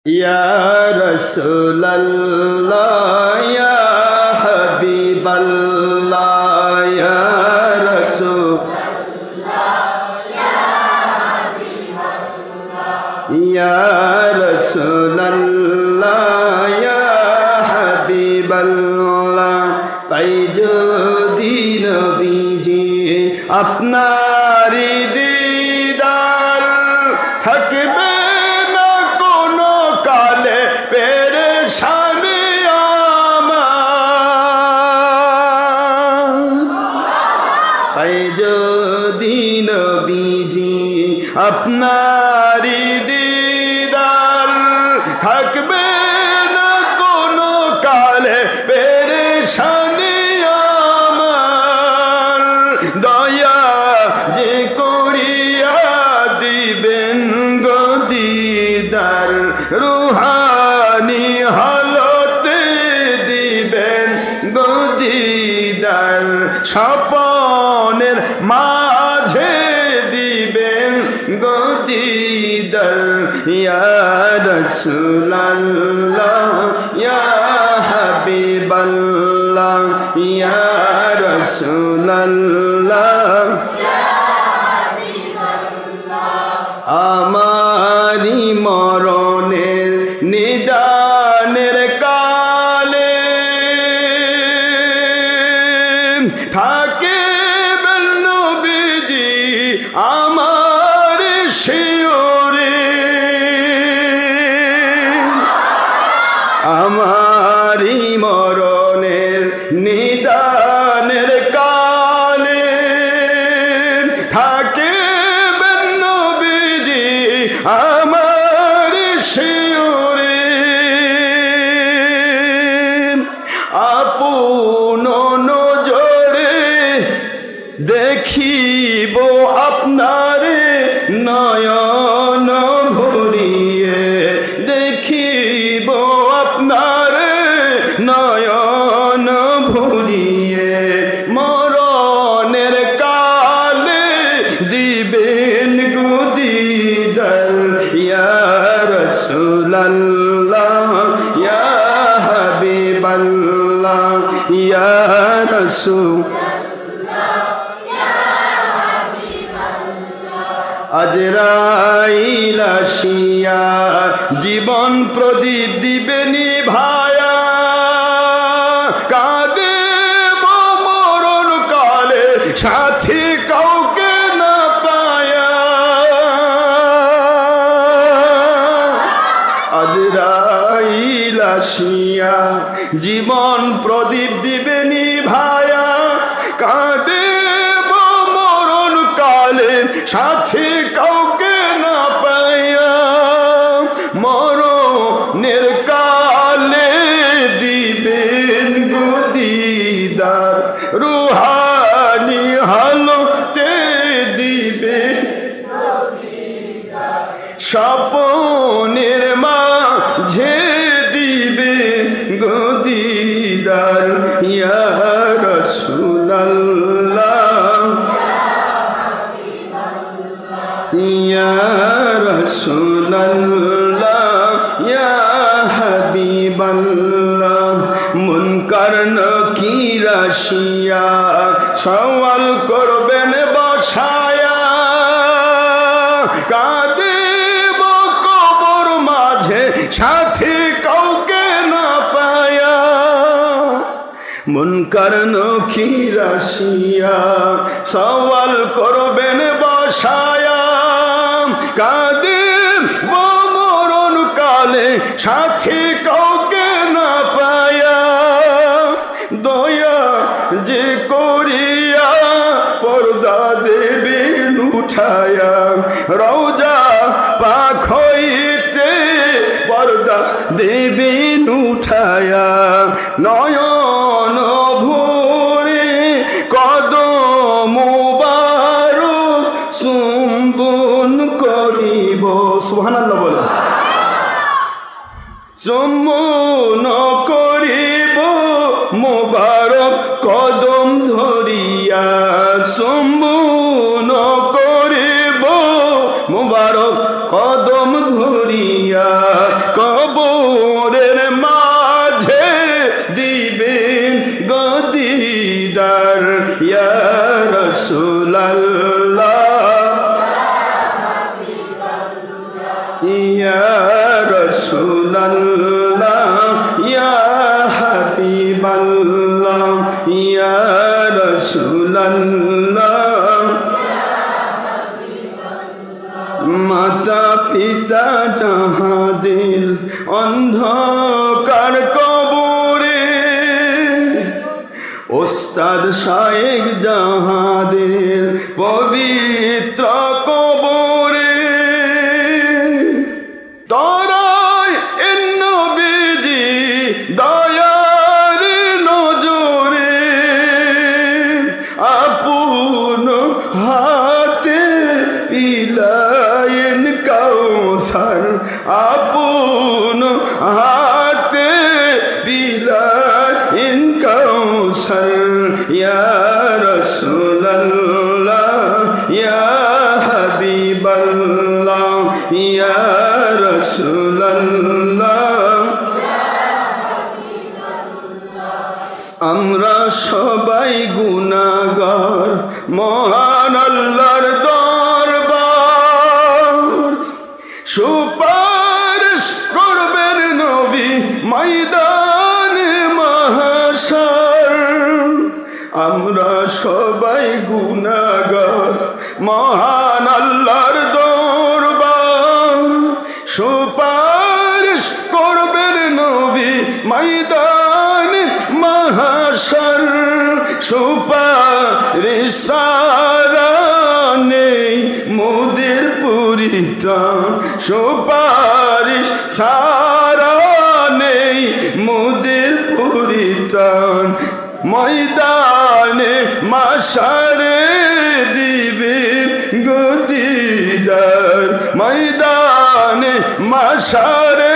Ya Rasulallah, Ya Habiballah, Ya Rasulallah, Ya Rasulallah, Ya Habiballah, পাই যদি নবীজি আপনারি দিদার থাকবে যদি নবীজি আপনারি দিদার থাকবে না কোনো কালে পেরেশানি আমার দয়া যে করিয়া দিবেন গো দিদার রুহানি হালতে দিবেন গো দিদার স্বপনের মাঝে দিবেন গো দিদার ইয়া রাসূলুল্লাহ ইয়া হাবিবাল্লাহ ইয়া রাসূলুল্লাহ ইয়া হাবিবাল্লাহ আমারি মরণের নিদানের কালে থাকে নবীজি আমার শিওরে আমারি মরণের নিদানের কালে থাকে নবীজি আমার শিওরে আপন দেখিব আপনারে নয়ন ভরিয়ে দেখিব আপনারে নয়ন ভরিয়ে মরণের কালে দিবেন গো দিদার ইয়া রাসূলুল্লাহ ইয়া হাবিবাল্লাহ ইয়া রাসূল আজরাইল আসিয়া জীবন প্রদীপ দিবে নিভায়া কাঁদেব মরণ কালে সাথী কাউকে না পায়া আজরাইল আসিয়া জীবন প্রদীপ দিবে নিভায়া কাঁদেব মরণ কালে সাথী কাউকে না পাইয়া মরণের কালে দিবেন গো দিদার রুহানি হালতে দিবেন স্বপনের মাঝে দিবেন গো দিদার ইয়া রাসূলুল্লাহ ইয়া রাসূলুল্লাহ ইয়া হাবিবাল্লাহ মুনকার নাকির আসিয়া সওয়াল করবেন বসায়া কাঁদেব কবর মাঝে সাথী কাউকে না পায়া মুনকার নাকির আসিয়া সওয়াল করবেন বসায়া কাঁদেব মরণ কালে সাথী কাউকে না পায়া দয়া যে করিয়া পর্দা দেবেন উঠায়া রওজা পাক হইতে পর্দা দেবেন উঠায়া নয়ন ভরে কদম মুবারক চুম্বন করিব সুবহানাল্লাহ বলে চুম্বন করিব মুবারক কদম ধরিয়া চুম্বন করিব মুবারক কদম ধরিয়া অন্ধকার কবরে ওস্তাদ শায়েখ জাহাদের পবিত্র কবরে তারাই এন নবীজি দয়ার নজরে আপন হাতে ইলায়েন কাউসার আপন হাতে বিলায়েন কাউসার ইয়া রাসূলুল্লাহ ইয়া হাবিবাল্লাহ ইয়া রাসূলুল্লাহ আমরা সবাই গুনাহগার মহান আল্লাহর দরবার সুপারিশ করবেন নবী ময়দানে মাহশর আমরা সবাই গুনাহগার মহান আল্লাহর দরবার সুপারিশ করবেন নবী ময়দানে মাহশর সুপারিশ সারা নেই মোদের পরিত্রাণ সুপারিশ সারা নেই মোদের পরিত্রাণ ময়দানে মাশরে দিবেন গদিদার ময়দানে মাশরে